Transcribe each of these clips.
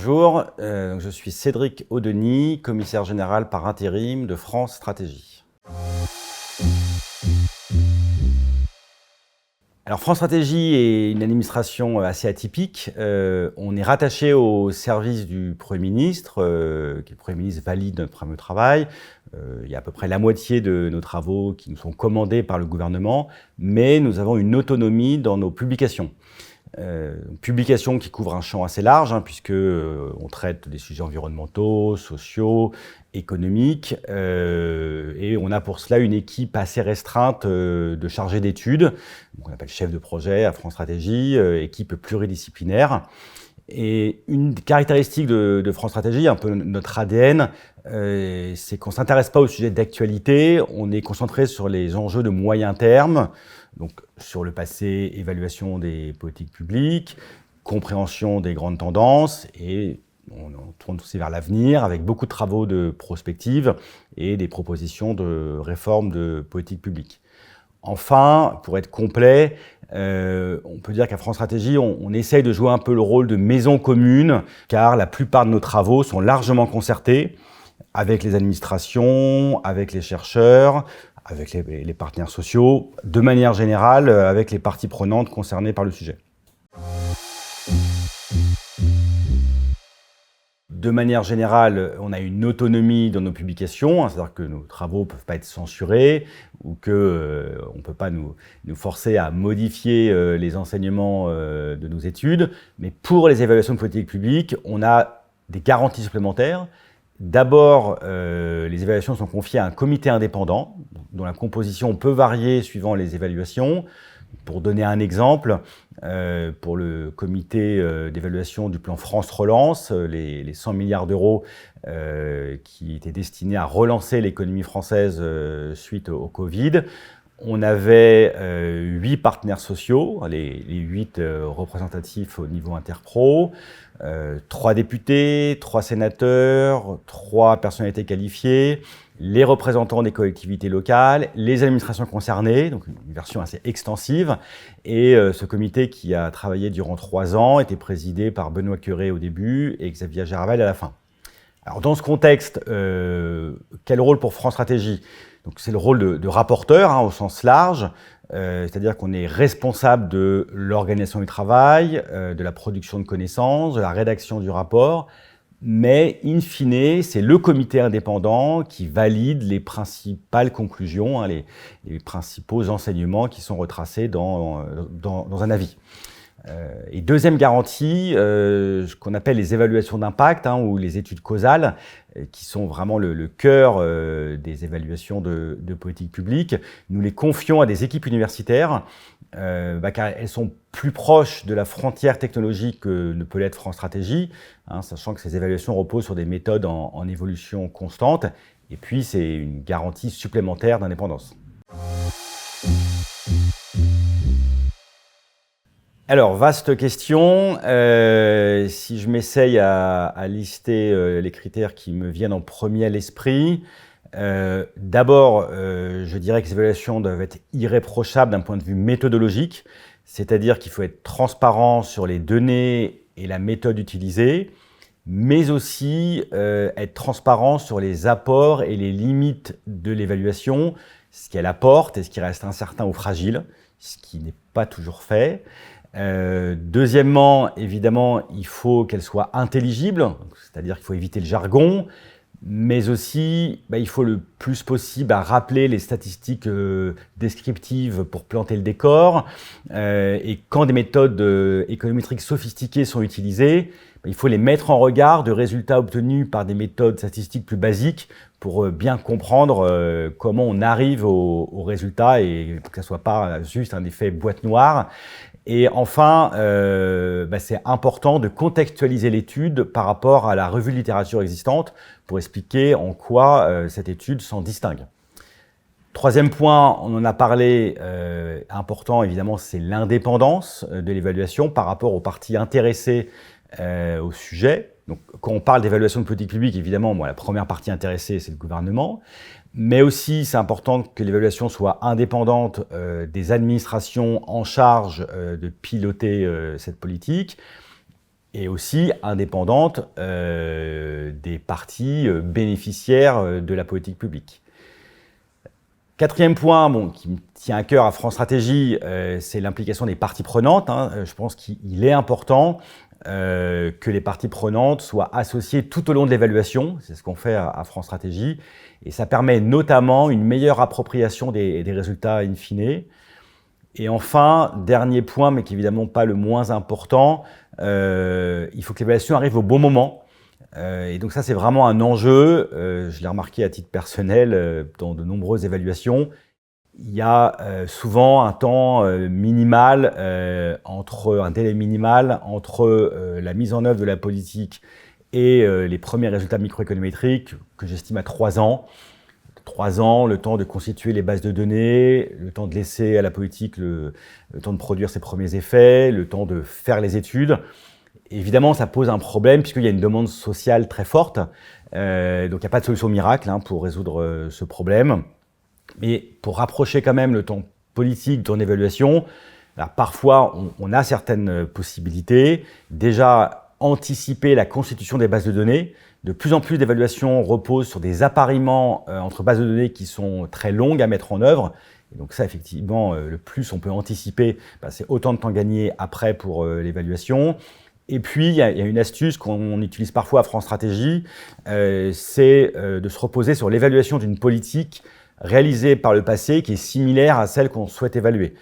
Bonjour, je suis Cédric Audenis, commissaire général par intérim de France Stratégie. Alors France Stratégie est une administration assez atypique. On est rattaché au service du Premier ministre, qui le Premier ministre valide notre fameux travail. Il y a à peu près la moitié de nos travaux qui nous sont commandés par le gouvernement, mais nous avons une autonomie dans nos publications. Publication qui couvre un champ assez large, puisque on traite des sujets environnementaux, sociaux, économiques, et on a pour cela une équipe assez restreinte de chargés d'études, qu'on appelle chef de projet à France Stratégie, équipe pluridisciplinaire. Et une caractéristique de France Stratégie, un peu notre ADN, c'est qu'on ne s'intéresse pas aux sujets d'actualité, on est concentré sur les enjeux de moyen terme, donc sur le passé, évaluation des politiques publiques, compréhension des grandes tendances, et on tourne aussi vers l'avenir avec beaucoup de travaux de prospective et des propositions de réforme de politique publique. Enfin, pour être complet, on peut dire qu'à France Stratégie, on essaye de jouer un peu le rôle de maison commune, car la plupart de nos travaux sont largement concertés avec les administrations, avec les chercheurs, avec les partenaires sociaux, de manière générale, avec les parties prenantes concernées par le sujet. De manière générale, on a une autonomie dans nos publications, c'est-à-dire que nos travaux ne peuvent pas être censurés ou qu'on ne peut pas nous forcer à modifier les enseignements de nos études. Mais pour les évaluations de politique publique, on a des garanties supplémentaires. D'abord, les évaluations sont confiées à un comité indépendant, dont la composition peut varier suivant les évaluations. Pour donner un exemple, pour le comité d'évaluation du plan France Relance, les 100 milliards d'euros qui étaient destinés à relancer l'économie française suite au Covid, on avait 8 partenaires sociaux, les 8 représentatifs au niveau interpro, 3 députés, 3 sénateurs, 3 personnalités qualifiées, les représentants des collectivités locales, les administrations concernées, donc une version assez extensive. Et ce comité qui a travaillé durant 3 ans était présidé par Benoît Cœuré au début et Xavier Garavel à la fin. Alors dans ce contexte, quel rôle pour France Stratégie ? Donc c'est le rôle de rapporteur au sens large, c'est-à-dire qu'on est responsable de l'organisation du travail, de la production de connaissances, de la rédaction du rapport, mais in fine, c'est le comité indépendant qui valide les principales conclusions, les principaux enseignements qui sont retracés dans un avis. Et deuxième garantie, ce qu'on appelle les évaluations d'impact ou les études causales, qui sont vraiment le cœur des évaluations de politique publique. Nous les confions à des équipes universitaires, car elles sont plus proches de la frontière technologique que ne peut l'être France Stratégie, sachant que ces évaluations reposent sur des méthodes en évolution constante. Et puis, c'est une garantie supplémentaire d'indépendance. Alors, vaste question. Si je m'essaye à lister les critères qui me viennent en premier à l'esprit, d'abord, je dirais que les évaluations doivent être irréprochables d'un point de vue méthodologique, c'est-à-dire qu'il faut être transparent sur les données et la méthode utilisée, mais aussi être transparent sur les apports et les limites de l'évaluation, ce qu'elle apporte et ce qui reste incertain ou fragile, ce qui n'est pas toujours fait. Deuxièmement, évidemment, il faut qu'elle soit intelligible, c'est-à-dire qu'il faut éviter le jargon, mais aussi il faut le plus possible à rappeler les statistiques descriptives pour planter le décor. Et quand des méthodes économétriques sophistiquées sont utilisées, il faut les mettre en regard de résultats obtenus par des méthodes statistiques plus basiques pour bien comprendre comment on arrive aux résultats et que ça ne soit pas juste un effet boîte noire. Et enfin, c'est important de contextualiser l'étude par rapport à la revue de littérature existante pour expliquer en quoi cette étude s'en distingue. Troisième point, on en a parlé, important évidemment, c'est l'indépendance de l'évaluation par rapport aux parties intéressées au sujet. Donc, quand on parle d'évaluation de politique publique, évidemment, la première partie intéressée, c'est le gouvernement. Mais aussi, c'est important que l'évaluation soit indépendante des administrations en charge de piloter cette politique. et aussi indépendante des parties bénéficiaires de la politique publique. Quatrième point qui me tient à cœur à France Stratégie, c'est l'implication des parties prenantes. Je pense qu'il est important que les parties prenantes soient associées tout au long de l'évaluation. C'est ce qu'on fait à France Stratégie. Et ça permet notamment une meilleure appropriation des résultats in fine. Et enfin, dernier point, mais qui est évidemment pas le moins important, il faut que l'évaluation arrive au bon moment. Et donc ça, c'est vraiment un enjeu. Je l'ai remarqué à titre personnel dans de nombreuses évaluations. Il y a souvent un temps minimal, un délai minimal entre la mise en œuvre de la politique et les premiers résultats microéconométriques que j'estime à 3 ans. 3 ans, le temps de constituer les bases de données, le temps de laisser à la politique le temps de produire ses premiers effets, le temps de faire les études. Évidemment, ça pose un problème puisqu'il y a une demande sociale très forte. Donc, il n'y a pas de solution miracle pour résoudre ce problème. Mais pour rapprocher quand même le temps politique du temps d'évaluation, parfois, on a certaines possibilités. Déjà, anticiper la constitution des bases de données. De plus en plus d'évaluations reposent sur des appariements entre bases de données qui sont très longues à mettre en œuvre. Et donc ça, effectivement, le plus on peut anticiper, c'est autant de temps gagné après pour l'évaluation. Et puis, il y a une astuce qu'on utilise parfois à France Stratégie, c'est de se reposer sur l'évaluation d'une politique réalisée par le passé qui est similaire à celle qu'on souhaite évaluer.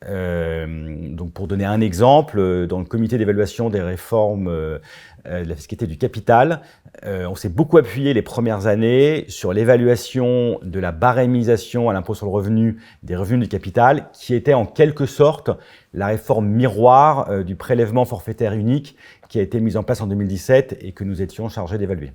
Donc pour donner un exemple, dans le comité d'évaluation des réformes de la fiscalité du capital, on s'est beaucoup appuyé les premières années sur l'évaluation de la barémisation à l'impôt sur le revenu des revenus du capital, qui était en quelque sorte la réforme miroir du prélèvement forfaitaire unique qui a été mise en place en 2017 et que nous étions chargés d'évaluer.